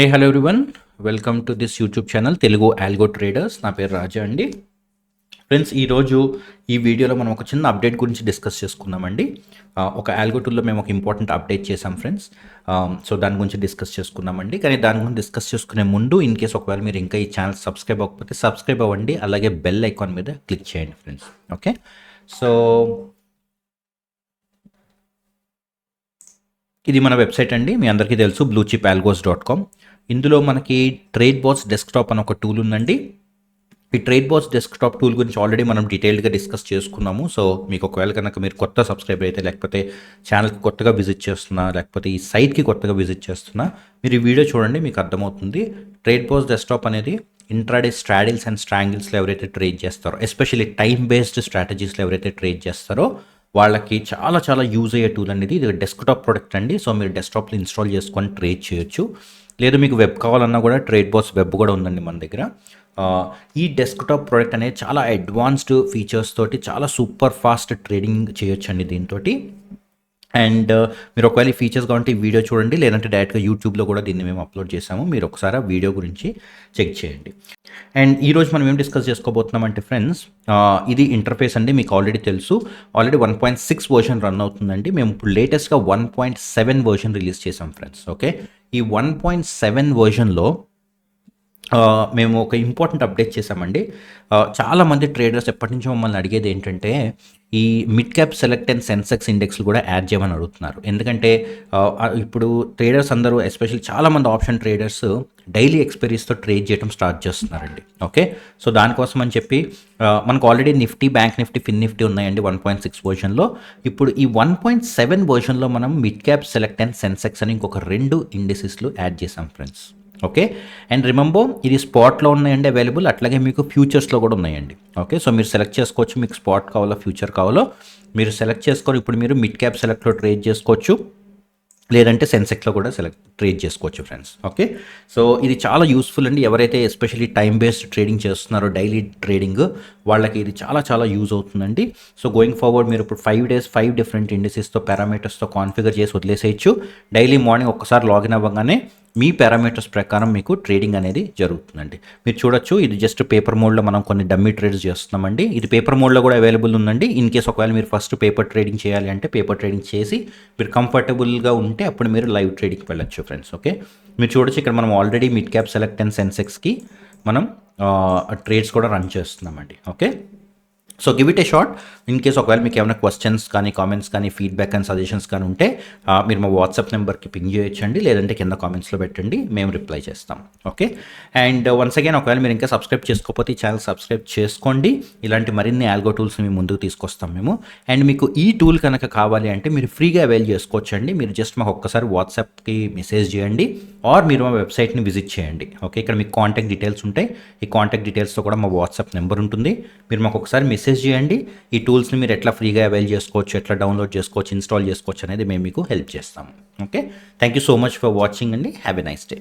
Hello everyone. Welcome to this YouTube channel Telugu algo traders. నా పేరు రాజా అండి. ఫ్రెండ్స్, ఈరోజు ఈ వీడియోలో మనం ఒక చిన్న అప్డేట్ గురించి డిస్కస్ చేసుకుందామండి. ఒక ఆల్గో టూల్లో మేము ఒక ఇంపార్టెంట్ అప్డేట్ చేసాం ఫ్రెండ్స్. సో దాని గురించి డిస్కస్ చేసుకుందామండి. కానీ దాని గురించి డిస్కస్ చేసుకునే ముందు ఇన్ కేస్ ఒకవేళ మీరు ఇంకా ఈ ఛానల్ సబ్స్క్రైబ్ అవ్వకపోతే సబ్స్క్రైబ్ అవ్వండి, అలాగే బెల్ ఐకాన్ మీద క్లిక్ చేయండి ఫ్రెండ్స్. ఓకే, సో ఇది మన వెబ్సైట్ అండి, మీ అందరికీ తెలుసు, bluechipalgos.com. ఇందులో మనకి ట్రేడ్ బాట్స్ డెస్క్టాప్ అని ఒక టూల్ ఉందండి. ఈ ట్రేడ్ బాట్స్ డెస్క్టాప్ టూల్ గురించి ఆల్రెడీ మనం డీటెయిల్డ్గా డిస్కస్ చేసుకున్నాము. సో మీకు ఒకవేళ కనుక మీరు కొత్త సబ్స్క్రైబర్ అయితే, లేకపోతే ఛానల్కి కొత్తగా విజిట్ చేస్తున్నా, లేకపోతే ఈ సైట్కి కొత్తగా విజిట్ చేస్తున్నా, మీరు ఈ వీడియో చూడండి, మీకు అర్థమవుతుంది. ట్రేడ్ బాట్స్ డెస్క్టాప్ అనేది ఇంట్రాడే స్ట్రాడిల్స్ అండ్ స్ట్రాంగిల్స్లో ఎవరైతే ట్రేడ్ చేస్తారో, ఎస్పెషల్లీ టైం బేస్డ్ స్ట్రాటజీస్లో ఎవరైతే ట్రేడ్ చేస్తారో వాళ్ళకి చాలా చాలా యూజ్ అయ్యే టూల్ అండి. ఇది డెస్క్టాప్ ప్రొడక్ట్ అండి. సో మీరు డెస్క్టాప్లో ఇన్స్టాల్ చేసుకొని ట్రేడ్ చేయొచ్చు. లేదు మీకు వెబ్ కావాలన్నా కూడా ట్రేడ్ బాట్స్ వెబ్ కూడా ఉందండి మన దగ్గర. ఈ డెస్క్టాప్ ప్రోడక్ట్ అనేది చాలా అడ్వాన్స్డ్ ఫీచర్స్ తోటి చాలా సూపర్ ఫాస్ట్ ట్రేడింగ్ చేయొచ్చండి దీంతో. అండ్ మీరు ఒకవేళ ఈ ఫీచర్స్ కావాలంటే ఈ వీడియో చూడండి, లేదంటే డైరెక్ట్గా యూట్యూబ్లో కూడా దీన్ని మేము అప్లోడ్ చేసాము. మీరు ఒకసారి ఆ వీడియో గురించి చెక్ చేయండి. అండ్ ఈరోజు మనం ఏం డిస్కస్ చేసుకోబోతున్నామంటే ఫ్రెండ్స్, ఇది ఇంటర్ఫేస్ అండి. మీకు ఆల్రెడీ తెలుసు, ఆల్రెడీ 1.6 వర్షన్ రన్ అవుతుందండి. మేము ఇప్పుడు లేటెస్ట్గా 1.7 వర్షన్ రిలీజ్ చేసాం ఫ్రెండ్స్. ఓకే, ఈ 1.7 వర్షన్లో మేము ఒక ఇంపార్టెంట్ అప్డేట్ చేసామండి. చాలామంది ట్రేడర్స్ ఎప్పటి నుంచో మమ్మల్ని అడిగేది ఏంటంటే, ఈ mid cap select and Sensex ఇండెక్స్లు కూడా యాడ్ చేయమని అడుగుతున్నారు. ఎందుకంటే ఇప్పుడు ట్రేడర్స్ అందరూ, ఎస్పెషల్లీ చాలామంది ఆప్షన్ ట్రేడర్స్ డైలీ ఎక్స్పైరీస్తో ట్రేడ్ చేయడం స్టార్ట్ చేస్తున్నారండి. ఓకే, సో దానికోసం అని చెప్పి మనకు ఆల్రెడీ నిఫ్టీ, బ్యాంక్ నిఫ్టీ, ఫిన్ నిఫ్టీ ఉన్నాయండి 1.6 వర్షన్లో. ఇప్పుడు ఈ 1.7 వర్షన్లో మనం mid cap select and Sensex అని ఇంకొక 2 ఇండిసెస్లు యాడ్ చేసాం ఫ్రెండ్స్. ఓకే, అండ్ రిమెంబర్, ఇది స్పాట్లో ఉన్నాయండి అవైలబుల్, అట్లాగే మీకు ఫ్యూచర్స్లో కూడా ఉన్నాయండి. ఓకే, సో మీరు సెలెక్ట్ చేసుకోవచ్చు, మీకు స్పాట్ కావాలో ఫ్యూచర్ కావాలో మీరు సెలెక్ట్ చేసుకొని ఇప్పుడు మీరు మిడ్ క్యాప్ సెలెక్ట్లో ట్రేడ్ చేసుకోవచ్చు, లేదంటే సెన్సెక్స్లో కూడా ట్రేడ్ చేసుకోవచ్చు ఫ్రెండ్స్. ఓకే, సో ఇది చాలా యూస్ఫుల్ అండి. ఎవరైతే ఎస్పెషల్లీ టైం బేస్డ్ ట్రేడింగ్ చేస్తున్నారో, డైలీ ట్రేడింగ్, వాళ్ళకి ఇది చాలా చాలా యూజ్ అవుతుందండి. సో గోయింగ్ ఫార్వర్డ్ మీరు ఇప్పుడు 5 days 5 డిఫరెంట్ ఇండిసెస్తో పారామీటర్స్తో కాన్ఫిగర్ చేసి వదిలేసేయచ్చు. డైలీ మార్నింగ్ ఒక్కసారి లాగిన్ అవ్వగానే మీ పారామీటర్స్ ప్రకారం మీకు ట్రేడింగ్ అనేది జరుగుతుందండి. మీరు చూడొచ్చు, ఇది జస్ట్ పేపర్ మోడ్లో మనం కొన్ని డమ్మీ ట్రేడ్స్ చేస్తున్నామండి. ఇది పేపర్ మోడ్లో కూడా అవైలబుల్ ఉందండి. ఇన్ కేస్ ఒకవేళ మీరు ఫస్ట్ పేపర్ ట్రేడింగ్ చేయాలి అంటే పేపర్ ట్రేడింగ్ చేసి మీరు కంఫర్టబుల్గా ఉంటే అప్పుడు మీరు లైవ్ ట్రేడింగ్కి వెళ్ళొచ్చు ఫ్రెండ్స్. ఓకే, మీరు చూడొచ్చు, ఇక్కడ మనం already mid cap select and సెన్సెక్స్కి మనం ట్రేడ్స్ కూడా రన్ చేస్తున్నామండి. Okay, so give it a shot. In case ఒకవేళ మీకు ఏమైనా క్వశ్చన్స్ కానీ, కామెంట్స్ కానీ, ఫీడ్బ్యాక్ అండ్ సజెషన్స్ కానీ ఉంటే మీరు మా వాట్సాప్ నెంబర్కి పింగ్ చేయొచ్చండి, లేదంటే కింద కామెంట్స్లో పెట్టండి, మేము రిప్లై చేస్తాం. ఓకే, అండ్ వన్స్ అగైన్ ఒకవేళ మీరు ఇంకా సబ్స్క్రైబ్ చేసుకోకపోతే ఈ ఛానల్ సబ్స్క్రైబ్ చేసుకోండి. ఇలాంటి మరిన్ని ఆల్గో టూల్స్ మీ ముందుకు తీసుకొస్తాం మేము. అండ్ మీకు ఈ టూల్ కనుక కావాలి అంటే మీరు ఫ్రీగా అవైల్ చేసుకోవచ్చండి. మీరు జస్ట్ మాకు ఒక్కసారి వాట్సాప్కి మెసేజ్ చేయండి, ఆర్ మీరు మా వెబ్సైట్ని విజిట్ చేయండి. ఓకే, ఇక్కడ మీకు కాంటాక్ట్ డీటెయిల్స్ ఉంటాయి. ఈ కాంటాక్ట్ డీటెయిల్స్తో కూడా మా వాట్సాప్ నెంబర్ ఉంటుంది. మీరు మాకు ఒకసారి మెసేజ్ చేయండి. ఈ టూల్స్ని మీరు ఎట్లా ఫ్రీగా అవైల్ చేసుకోవచ్చు, ఎట్లా డౌన్లోడ్ చేసుకోవచ్చు, ఇన్స్టాల్ చేసుకోవచ్చు అనేది మేము మీకు హెల్ప్ చేస్తాము. Okay, thank you so much for watching అండి. Have a nice day.